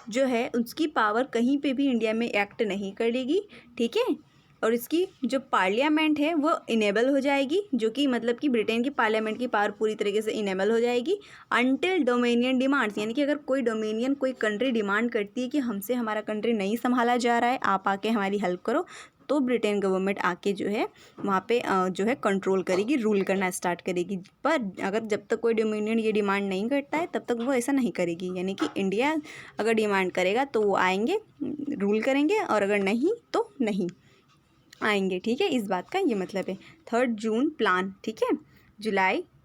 जो है उसकी पावर कहीं पे भी इंडिया में एक्ट नहीं करेगी, ठीक है। और इसकी जो पार्लियामेंट है वो इनेबल हो जाएगी, जो कि मतलब कि ब्रिटेन की पार्लियामेंट की पावर पूरी तरीके से इनेबल हो जाएगी अनटिल डोमिनियन डिमांड्स, यानी कि अगर कोई डोमिनियन कोई कंट्री डिमांड करती है कि हमसे हमारा कंट्री नहीं संभाला जा रहा है, आप आके हमारी हेल्प करो, तो ब्रिटेन गवर्नमेंट आके जो है वहाँ पे जो है कंट्रोल करेगी, रूल करना स्टार्ट करेगी। पर अगर जब तक कोई डोमिनियन ये डिमांड नहीं करता है तब तक वो ऐसा नहीं करेगी, यानी कि इंडिया अगर डिमांड करेगा तो वो आएंगे रूल करेंगे, और अगर नहीं तो नहीं आएंगे, ठीक है, इस बात का ये मतलब है। 3rd जून प्लान, ठीक है,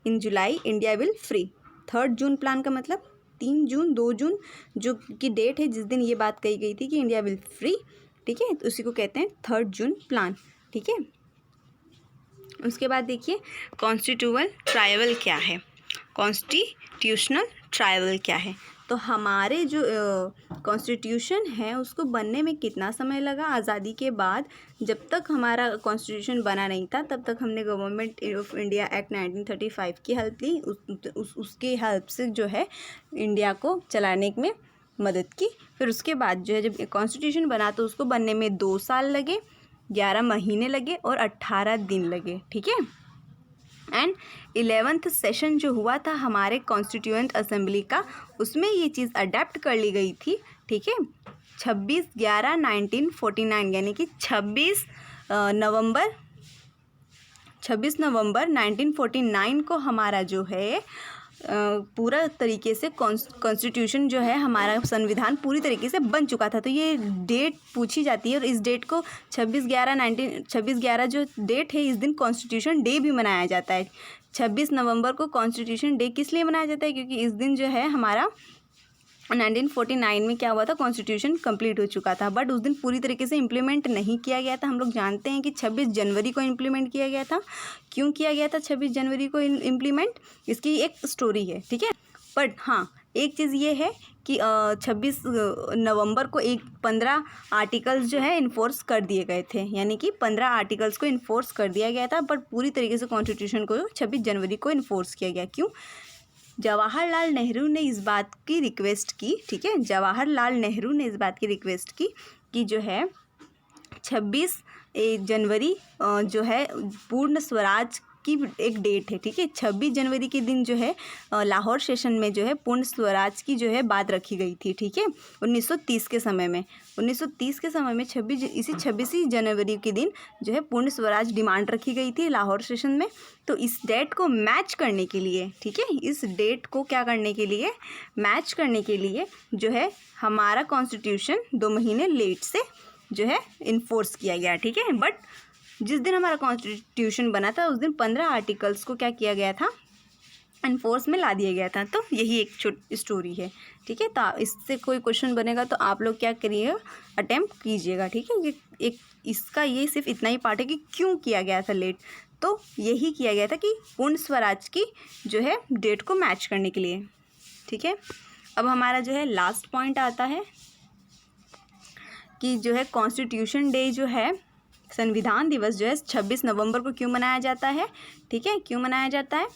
in July India will free. 3rd June plan का मतलब 3 जून 2 जून जो की डेट है जिस दिन ये बात कही गई थी कि इंडिया विल फ्री, ठीक है, तो उसी को कहते हैं 3rd जून प्लान, ठीक है। उसके बाद देखिए कॉन्स्टिट्यूशनल ट्राइबल क्या है, कॉन्स्टिट्यूशनल ट्राइबल क्या है। तो हमारे जो कॉन्स्टिट्यूशन है उसको बनने में कितना समय लगा आज़ादी के बाद, जब तक हमारा कॉन्स्टिट्यूशन बना नहीं था तब तक हमने गवर्नमेंट ऑफ इंडिया एक्ट 1935 की हेल्प ली, उसकी हेल्प से जो है इंडिया को चलाने में मदद की। फिर उसके बाद जो है जब कॉन्स्टिट्यूशन बना तो उसको बनने में 2 साल लगे, 11 महीने लगे और 18 दिन लगे, ठीक है। एंड 11th सेशन जो हुआ था हमारे कॉन्स्टिट्यूएंट असेंबली का, उसमें ये चीज़ अडेप्ट कर ली गई थी, ठीक है, 26/11/1949, यानी कि 26 नवंबर 1949 को हमारा जो है पूरा तरीके से कॉन्स्टिट्यूशन जो है हमारा संविधान पूरी तरीके से बन चुका था। तो ये डेट पूछी जाती है और इस डेट को 26/11 जो डेट है इस दिन कॉन्स्टिट्यूशन डे भी मनाया जाता है। 26 नवंबर को कॉन्स्टिट्यूशन डे किस लिए मनाया जाता है, क्योंकि इस दिन जो है हमारा 1949 में क्या हुआ था, कॉन्स्टिट्यूशन कंप्लीट हो चुका था, बट उस दिन पूरी तरीके से इम्प्लीमेंट नहीं किया गया था। हम लोग जानते हैं कि 26 जनवरी को इम्प्लीमेंट किया गया था। क्यों किया गया था 26 जनवरी को इम्प्लीमेंट, इसकी एक स्टोरी है, ठीक है। बट हाँ एक चीज़ ये है कि 26 नवंबर को 15 आर्टिकल्स जो है इन्फोर्स कर दिए गए थे, यानी कि 15 आर्टिकल्स को इन्फोर्स कर दिया गया था, बट पूरी तरीके से कॉन्स्टिट्यूशन को 26 जनवरी को इन्फोर्स किया गया। क्यों, जवाहरलाल नेहरू ने इस बात की रिक्वेस्ट की, ठीक है, जवाहरलाल नेहरू ने इस बात की रिक्वेस्ट की कि जो है 26 जनवरी जो है पूर्ण स्वराज की एक डेट है, ठीक है। 26 जनवरी के दिन जो है लाहौर सेशन में जो है पूर्ण स्वराज की जो है बात रखी गई थी, ठीक है, 1930 के समय में। 1930 के समय में 26 जनवरी के दिन जो है पूर्ण स्वराज डिमांड रखी गई थी लाहौर सेशन में। तो इस डेट को मैच करने के लिए, ठीक है, इस डेट को क्या करने के लिए, मैच करने के लिए जो है हमारा कॉन्स्टिट्यूशन 2 महीने लेट से जो है इन्फोर्स किया गया, ठीक है। बट जिस दिन हमारा कॉन्स्टिट्यूशन बना था उस दिन 15 आर्टिकल्स को क्या किया गया था, एनफोर्स में ला दिया गया था। तो यही एक छोटी स्टोरी है, ठीक है। तो इससे कोई क्वेश्चन बनेगा तो आप लोग क्या करिएगा, अटेम्प्ट कीजिएगा, ठीक है। ये एक इसका ये सिर्फ इतना ही पार्ट है कि क्यों किया गया था लेट। तो यही किया गया था कि पूर्ण स्वराज की जो है डेट को मैच करने के लिए, ठीक है। अब हमारा जो है लास्ट पॉइंट आता है कि जो है कॉन्स्टिट्यूशन डे जो है, संविधान दिवस जो है 26 नवंबर को क्यों मनाया जाता है, ठीक है। क्यों मनाया जाता है?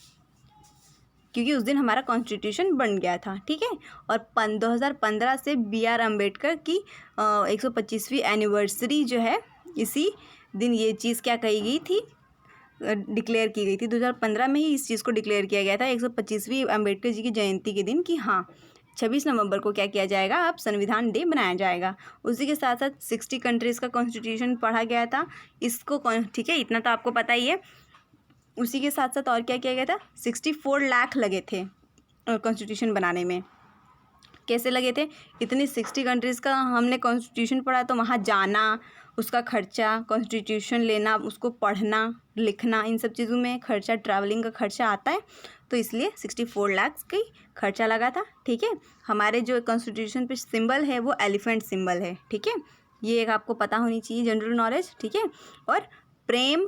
क्योंकि उस दिन हमारा कॉन्स्टिट्यूशन बन गया था, ठीक है। और 2015 से BR अम्बेडकर की 125वीं एनिवर्सरी जो है, इसी दिन ये चीज़ क्या कही गई थी, डिक्लेयर की गई थी। 2015 में ही इस चीज़ को डिक्लेयर किया गया था 125वीं अम्बेडकर जी की जयंती के दिन कि हाँ 26 नवंबर को क्या किया जाएगा, अब संविधान डे मनाया जाएगा। उसी के साथ साथ 60 कंट्रीज़ का कॉन्स्टिट्यूशन पढ़ा गया था इसको, ठीक है, इतना तो आपको पता ही है। उसी के साथ साथ और क्या किया गया था, 64 लाख लगे थे कॉन्स्टिट्यूशन बनाने में। कैसे लगे थे इतनी 60 कंट्रीज़ का हमने कॉन्स्टिट्यूशन पढ़ा, तो वहाँ जाना, उसका खर्चा, कॉन्स्टिट्यूशन लेना, उसको पढ़ना लिखना, इन सब चीज़ों में खर्चा, ट्रैवलिंग का खर्चा आता है। तो इसलिए 64 लाख की खर्चा लगा था, ठीक है। हमारे जो कॉन्स्टिट्यूशन पे सिंबल है वो एलिफेंट सिंबल है, ठीक है। ये एक आपको पता होनी चाहिए, जनरल नॉलेज, ठीक है। और प्रेम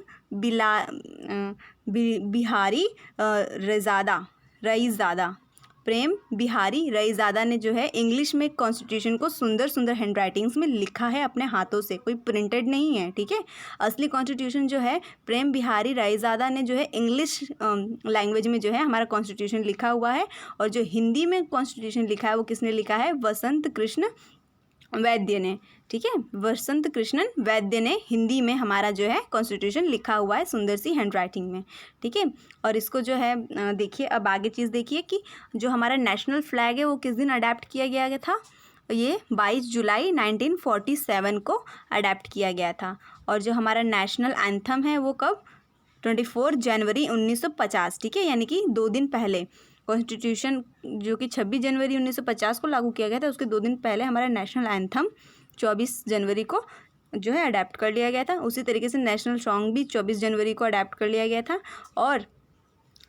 बिहारी रईज़ादा प्रेम बिहारी रईज़ादा ने जो है इंग्लिश में कॉन्स्टिट्यूशन को सुंदर सुंदर हैंड राइटिंग्स में लिखा है अपने हाथों से, कोई प्रिंटेड नहीं है, ठीक है। असली कॉन्स्टिट्यूशन जो है प्रेम बिहारी रईज़ादा ने जो है इंग्लिश लैंग्वेज में जो है हमारा कॉन्स्टिट्यूशन लिखा हुआ है। और जो हिंदी में कॉन्स्टिट्यूशन लिखा है वो किसने लिखा है, वसंत कृष्ण वैद्य ने, ठीक है। वसंत कृष्णन वैद्य ने हिंदी में हमारा जो है कॉन्स्टिट्यूशन लिखा हुआ है सुंदर सी हैंड राइटिंग में, ठीक है। और इसको जो है देखिए, अब आगे चीज़ देखिए कि जो हमारा नेशनल फ्लैग है वो किस दिन अडेप्ट किया गया था, ये 22 जुलाई 1947 को अडेप्ट किया गया था। और जो हमारा नेशनल एंथम है वो कब, 24 जनवरी 1950, ठीक है, यानी कि 2 दिन पहले। कॉन्स्टिट्यूशन जो कि 26 जनवरी 1950 को लागू किया गया था, उसके 2 दिन पहले हमारा नेशनल एंथम 24 जनवरी को जो है अडेप्ट कर लिया गया था। उसी तरीके से नेशनल सॉन्ग भी 24 जनवरी को अडेप्ट कर लिया गया था। और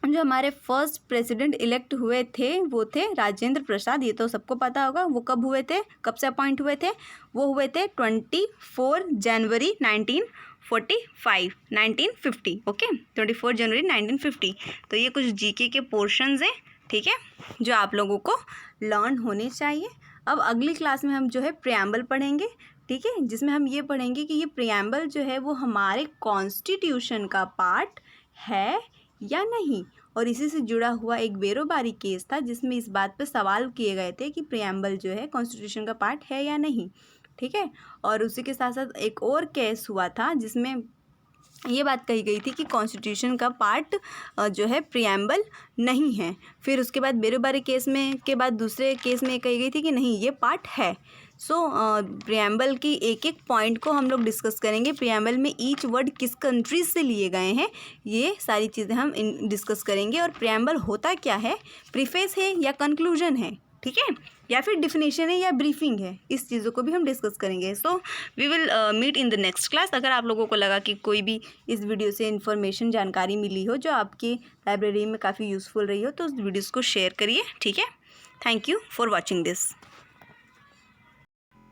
जो हमारे फर्स्ट प्रेसिडेंट इलेक्ट हुए थे वो थे राजेंद्र प्रसाद, ये तो सबको पता होगा। वो कब हुए थे, कब से अपॉइंट हुए थे, वो हुए थे 24 जनवरी 1950, ओके, 24 जनवरी 1950। तो ये कुछ जीके के पोर्शंस हैं, ठीक है, जो आप लोगों को लर्न होने चाहिए। अब अगली क्लास में हम जो है प्रियम्बल पढ़ेंगे, ठीक है, जिसमें हम ये पढ़ेंगे कि ये प्रियम्बल जो है वो हमारे कॉन्स्टिट्यूशन का पार्ट है या नहीं। और इसी से जुड़ा हुआ एक बेरोबारी केस था जिसमें इस बात पर सवाल किए गए थे कि प्रियम्बल जो है कॉन्स्टिट्यूशन का पार्ट है या नहीं, ठीक है। और उसी के साथ साथ एक और केस हुआ था जिसमें ये बात कही गई थी कि कॉन्स्टिट्यूशन का पार्ट जो है प्रियम्बल नहीं है। फिर उसके बाद बेरोबारी केस में के बाद दूसरे केस में कही गई थी कि नहीं ये पार्ट है। सो प्रियम्बल की एक एक पॉइंट को हम लोग डिस्कस करेंगे। प्रियम्बल में ईच वर्ड किस कंट्रीज से लिए गए हैं, ये सारी चीज़ें हम डिस्कस करेंगे। और प्रियम्बल होता क्या है, प्रीफेस है या कंक्लूजन है, ठीक है, या फिर डिफिनेशन है या ब्रीफिंग है, इस चीज़ों को भी हम डिस्कस करेंगे। So we will meet in the next class. अगर आप लोगों को लगा कि कोई भी इस वीडियो से इन्फॉर्मेशन जानकारी मिली हो जो आपकी लाइब्रेरी में काफ़ी यूज़फुल रही हो तो उस वीडियोज़ को शेयर करिए, ठीक है। Thank you for watching this.